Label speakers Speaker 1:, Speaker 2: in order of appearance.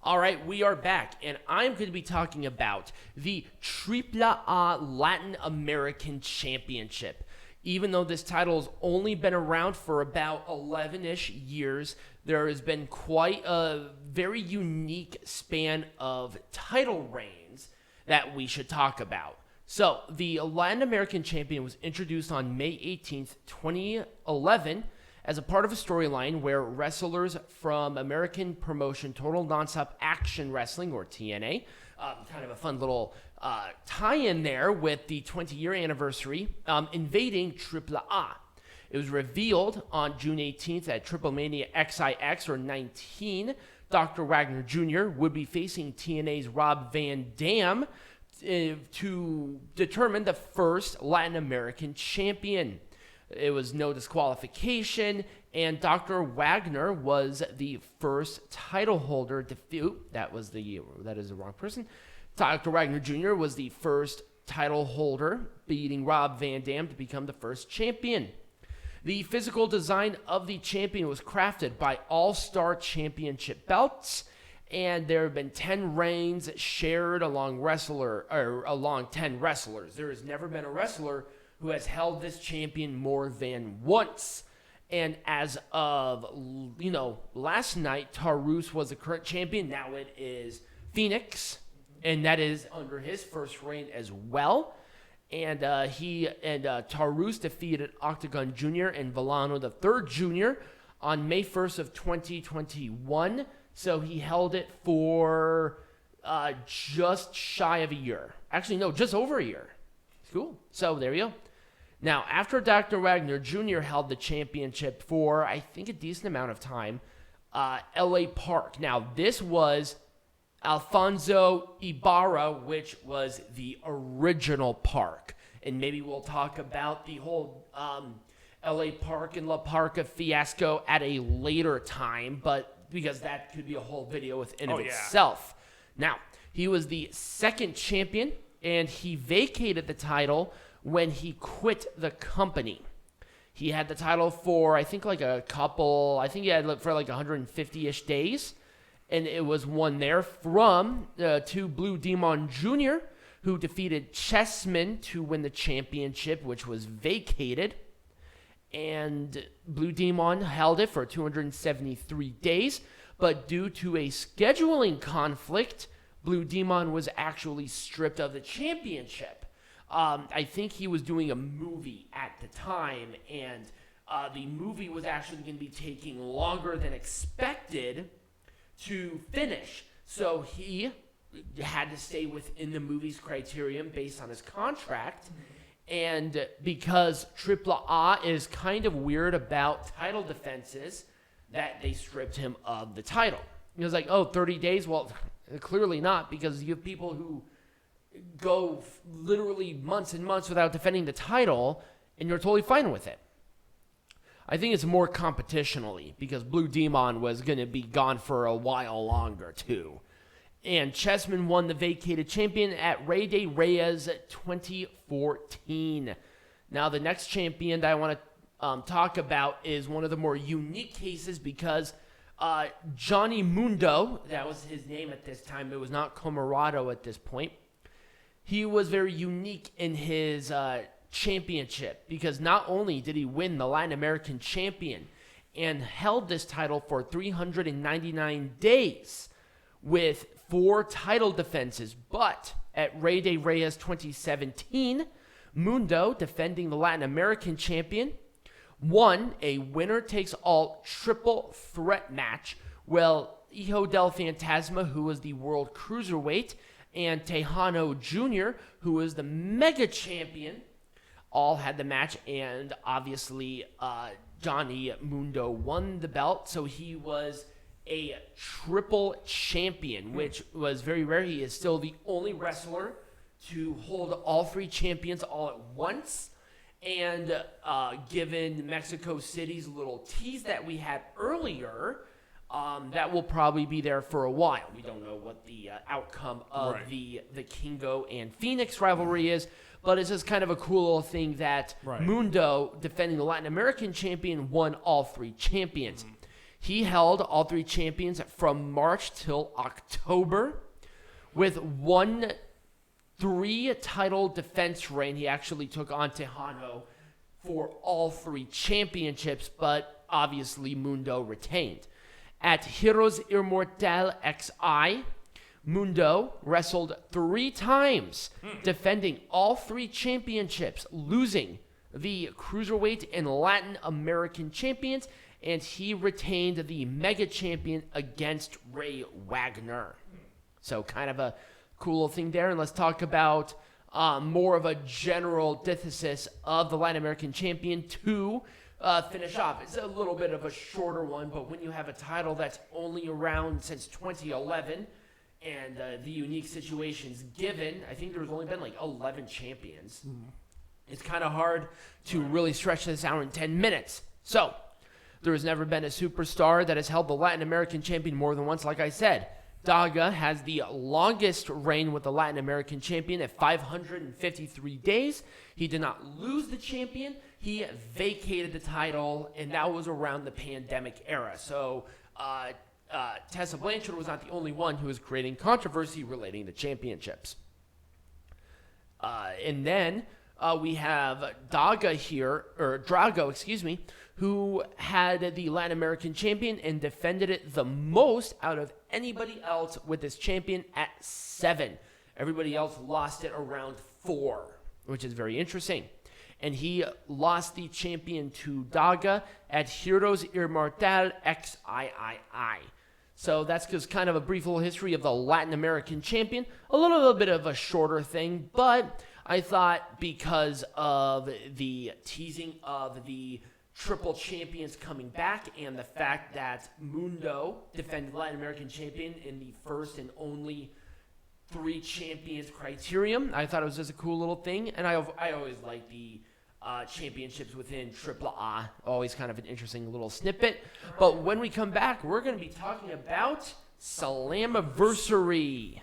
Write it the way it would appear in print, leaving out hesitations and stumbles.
Speaker 1: All right, we are back, and I'm going to be talking about the AAA Latin American Championship. Even though this title has only been around for about 11-ish years, there has been quite a very unique span of title reigns that we should talk about. So, the Latin American Champion was introduced on May 18th, 2011, as a part of a storyline where wrestlers from American promotion Total Nonstop Action Wrestling, or TNA, kind of a fun little tie-in there with the 20-year anniversary, invading AAA. It was revealed on June 18th at Triplemania XIX, or 19, Dr. Wagner Jr. would be facing TNA's Rob Van Dam to determine the first Latin American champion. It was no disqualification, and Dr. Wagner was the first title holder that is the wrong person. Dr. Wagner Jr. was the first title holder, beating Rob Van Dam to become the first champion. The physical design of the champion was crafted by All-Star Championship belts, and there have been 10 reigns shared along 10 wrestlers. There has never been a wrestler who has held this champion more than once. And as of, last night, Taurus was the current champion. Now it is Fenix, and that is under his first reign as well. And Taurus defeated Octagon Jr. and Villano the Third Jr. on May 1st of 2021. So he held it for just shy of a year. Actually, no, just over a year. Cool. So there you go. Now, after Dr. Wagner Jr. held the championship for, I think, a decent amount of time, LA Park. Now, this was Alfonso Ibarra, which was the original Park. And maybe we'll talk about the whole LA Park and La Parka fiasco at a later time, but because that could be a whole video within itself. Now, he was the second champion, and he vacated the title when he quit the company. He had the title for, I think, he had it for 150-ish days, and it was won there from to Blue Demon Jr., who defeated Chessman to win the championship, which was vacated. And Blue Demon held it for 273 days, but due to a scheduling conflict, Blue Demon was actually stripped of the championship. I think he was doing a movie at the time, and the movie was actually going to be taking longer than expected to finish. So he had to stay within the movie's criterion based on his contract. And because AAA is kind of weird about title defenses, that they stripped him of the title. He was like, 30 days? Well, clearly not, because you have people who go literally months and months without defending the title, and you're totally fine with it. I think it's more competitionally, because Blue Demon was going to be gone for a while longer, too. And Chessman won the vacated champion at Rey de Reyes 2014. Now, the next champion that I want to talk about is one of the more unique cases, because Johnny Mundo, that was his name at this time, it was not Comorado at this point. He was very unique in his championship, because not only did he win the Latin American champion and held this title for 399 days with 4 title defenses, but at Rey de Reyes 2017, Mundo, defending the Latin American champion, won a winner-takes-all triple threat match. Well, Hijo del Fantasma, who was the world cruiserweight, and Tejano Jr., who was the mega champion, all had the match, and obviously Johnny Mundo won the belt, so he was a triple champion, which was very rare. He is still the only wrestler to hold all 3 champions all at once, and given Mexico City's little tease that we had earlier, that will probably be there for a while. We don't know what the outcome of the Vikingo and Fenix rivalry is, but it's just kind of a cool little thing that Mundo, defending the Latin American champion, won all 3 champions. He held all 3 champions from March till October with 1 3-title defense reign. He actually took on Tejano for all 3 championships, but obviously Mundo retained. At Heroes Immortal XI, Mundo wrestled 3 times, defending all 3 championships, losing the Cruiserweight and Latin American champions, and he retained the Mega Champion against Ray Wagner. So kind of a cool thing there. And let's talk about more of a general dithesis of the Latin American Champion to finish off. It's a little bit of a shorter one, but when you have a title that's only around since 2011 and the unique situations given, I think there's only been like 11 champions. It's kind of hard to really stretch this out in 10 minutes. So there has never been a superstar that has held the Latin American champion more than once, like I said. Daga has the longest reign with the Latin American champion at 553 days. He did not lose the champion. He vacated the title, and that was around the pandemic era. So Tessa Blanchard was not the only one who was creating controversy relating to championships. And then we have Drago, who had the Latin American champion and defended it the most out of anybody else with this champion at 7. Everybody else lost it around 4, which is very interesting. And he lost the champion to Daga at Heroes Immortal XIII. So that's just kind of a brief little history of the Latin American champion. A little bit of a shorter thing, but I thought because of the teasing of the triple champions coming back and the fact that Mundo defended Latin American champion in the first and only 3 champions criterion, I thought it was just a cool little thing. And I always like the championships within AAA. Always kind of an interesting little snippet. But when we come back, we're going to be talking about Slammiversary.